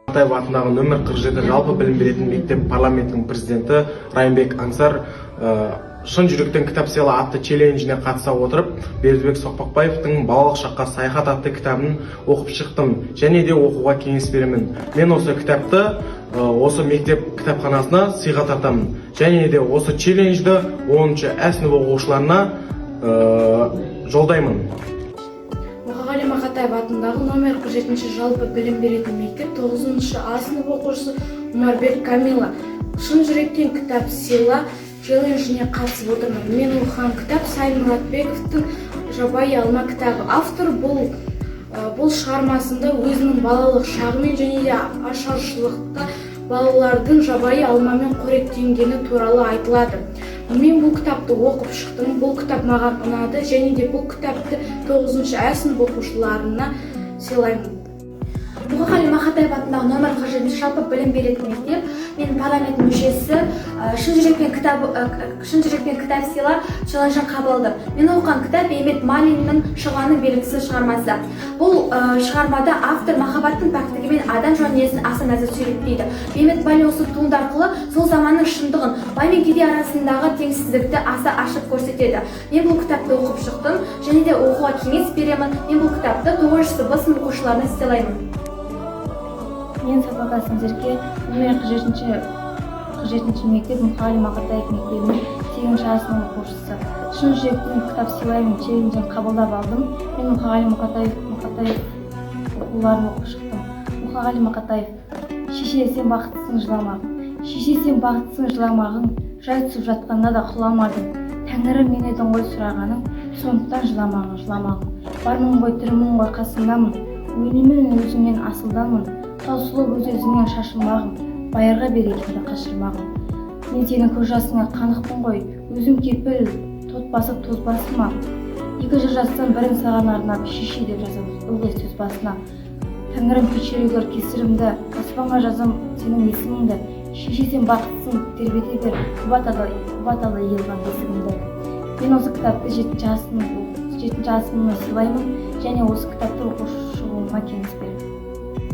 Атаев атындағы нөмір 47 жалпы білім беретін мектеп парламентінің президенті Райымбек Аңсар шын жүректен кітап сыйла атты челленджіне қатыса отырып, Бердібек Соқпақбаевтың балалық шаққа саяхат атты кітабын оқып шықтым, және де оқуға кеңес беремін. Мен осы кітапты осы мектеп кітапханасына сыйға тартамын, және де осы челленджді 10-шы А сынып оқушыларына жолдаймын. Мұқағали Мақатаев атындағы номер 47 жалпы білім беретін мектеп 9-шы А сынып оқушысы Умарбек Камила шын жүректен кітап сыйла челленджіне қатысып отырмын. Мен оқыған кітап Сайын Мұратбековтың Жабайы алма кітабы. Автор бұл шығармасында өзінің балалық шағымен және де ашаршылықта балалардың жабайы алмамен қоректенгені туралы айтылады. Мен бұл кітапты оқып шықтым. Бұл кітап маған ұнады және де бұл кітапты 9-шы А сынып оқушыларына сыйлаймын. Мұқағали Мақатаев атындағы номер 47 жалпы білім беретін мектеп. Мен парламент мүшесі шын жүрекпен кітап сыйла челленджін қабылдадым. Мен оқыған кітап Бейімбет Майлиннің Шұғаның белгісіз шығармасы. Бұл шығармада автор махаббаттың пәктігі мен адам жан дүниесін аса нәзік суреттейді. Бейімбет Майлин осы туынды арқылы сол заманның шындығын, бай мен кедей арасындағы теңсіздікті аса ашып көрсетеді. Мен бұл кітапты оқып шықтым және де оқуға кеңес беремін. Мен бұл кітапты 9-шы Б сынып оқушыларына сыйлаймын. Мен Сапаға сіздерге номер 47 мектеп Мұқағали Мақатаев мектебінің 8-ші А сынып оқушысы. Шын жүректен кітап сыйлаймын челленджін қабылдап алдым. Мен Мұқағали Мақатаев оқуларын оқып шықтым. Мұқағали Мақатаев: шеше, сен бақыттысың, жыламағың. Шеше, сен бақыттысың, жыламағың. Жай түсіп жатқанда да құламадың. Тәңірім мен едің ғой сұрағаның, сондықтан жыламағың. Бармын ғой, тірімін ғой, қасыңдамын. Өлімін өзіңнен асылданмын. Таусылып өз-өзіңнен шашылмағың, байырға берекеңді қашырмағың. Мен сенің көз жасыңа қанықпын ғой, өзім кепіл, тот басып тоз басыма. Екі жыр жазсам, бірін саған арнап, шеше деп жазамыз ылғи сөз басына. Тәңірім кешірегір кесірімді, аспанға жазам сенің есіміңді. Шеше, сен бақыттысың, тербете бер, қубаталы елған бесігімді. Мен осы кітапты 7-ші А сыныпыма сыйлаймын және осы кітапты оқушы болуыма кеңес беремін.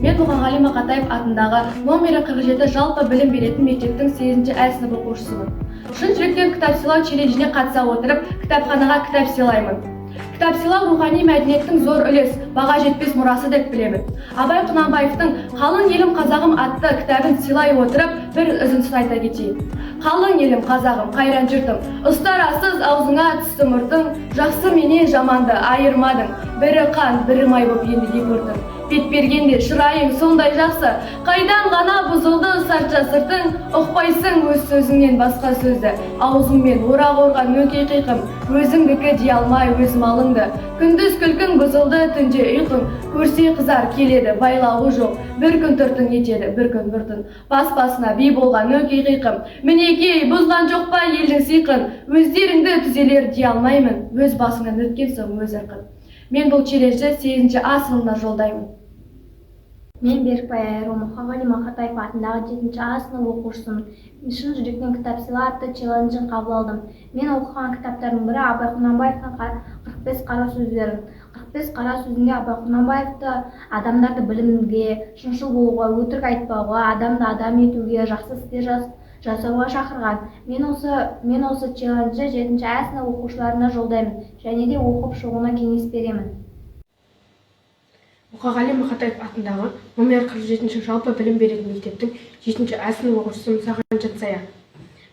Мен Мұқағали Мақатаев атындағы номері 47 жалпы білім беретін мектептің 8-ші А сынып оқушысымын. Шын жүректен кітап сыйлау челленджіне қатыса отырып, кітапханаға кітап сыйлаймын. Кітап сыйлау рухани мәдениеттің зор үлес, баға жетпес мұрасы деп білемін. Абай Құнанбаевтың «Қалың елім қазағым» атты кітабын сыйлай отырып, бір үзіндісін айта кетейін. Қалың елім қазағым, қайран жұртым, ұстарасыз аузыңа түсті мұртың, жақсы менен жаманды айырмадың, бірі қан, бірі май боп енді екі ұртың. Бет бергенде шырайың сондай жақсы, қайдан ғана бұзылды сартша сыртың, ұқпайсың өз сөзіңнен басқа сөзді, аузыңмен орақ орған мөңкей қиқым, өзіңдікі дей алмай өз малыңды. Күндіз күлкің бұзылды, түнде ұйқың, көрсе қызар келеді, байлауы жоқ, бір күн тұртың етеді, бір күн бұртын. Бас-басына би болған мөңкей қиқым, мінекей бұзған жоқ па елдің сыйқын, өздеріңді түзелер дей алмаймын, өз басыңнан өткен соң өз ырқын. Мен бұл челленджді 8-ші А сыныбына жолдаймын. Мен Берікбай Айру, Мұқағали Мақатаев атындағы 7-ші А сынып оқушысымын. Шын жүректен кітап сыйла атты челленджін қабыл алдым. Мен оқыған кітаптардың бірі Абай Құнанбаевтың 45 қара сөздері. 45 қара сөзінде Абай Құнанбаевты адамдарды білімге, шыншыл болуға, өтірік айтпауға, адамды адам етуге, жақсы істер жасауға шақырған. Мен осы челленджді 7-ші А сынып оқушыларына жолдаймын және де оқып шығуына кеңес беремін. Мұқағали Мақатаев атындағы номер 47 жалпы білім беретін мектептің 7-ші А сынып оқушысы Мұсахан Жатсая.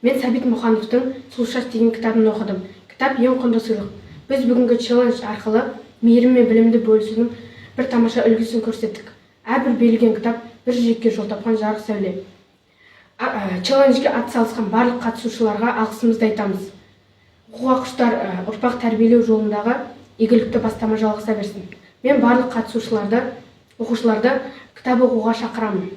Мен Сәбит Мұхановтың «Сұлушаш» деген кітабын оқыдым. Кітап ең құнды сыйлық. Біз бүгінгі челлендж арқылы мейірім мен білімді бөлісудің бір тамаша үлгісін көрсеттік. Әрбір берілген кітап бір жүрекке жол тапқан жарық сәуле. Челленджге атсалысқан барлық қатысушыларға алғысымызды айтамыз. Оқуға құштар ұрпақ тәрбиелеу жолындағы игілікті бастама жалғаса берсін. Мен барлық қатысушыларды, оқушыларды кітап оқуға шақырамын.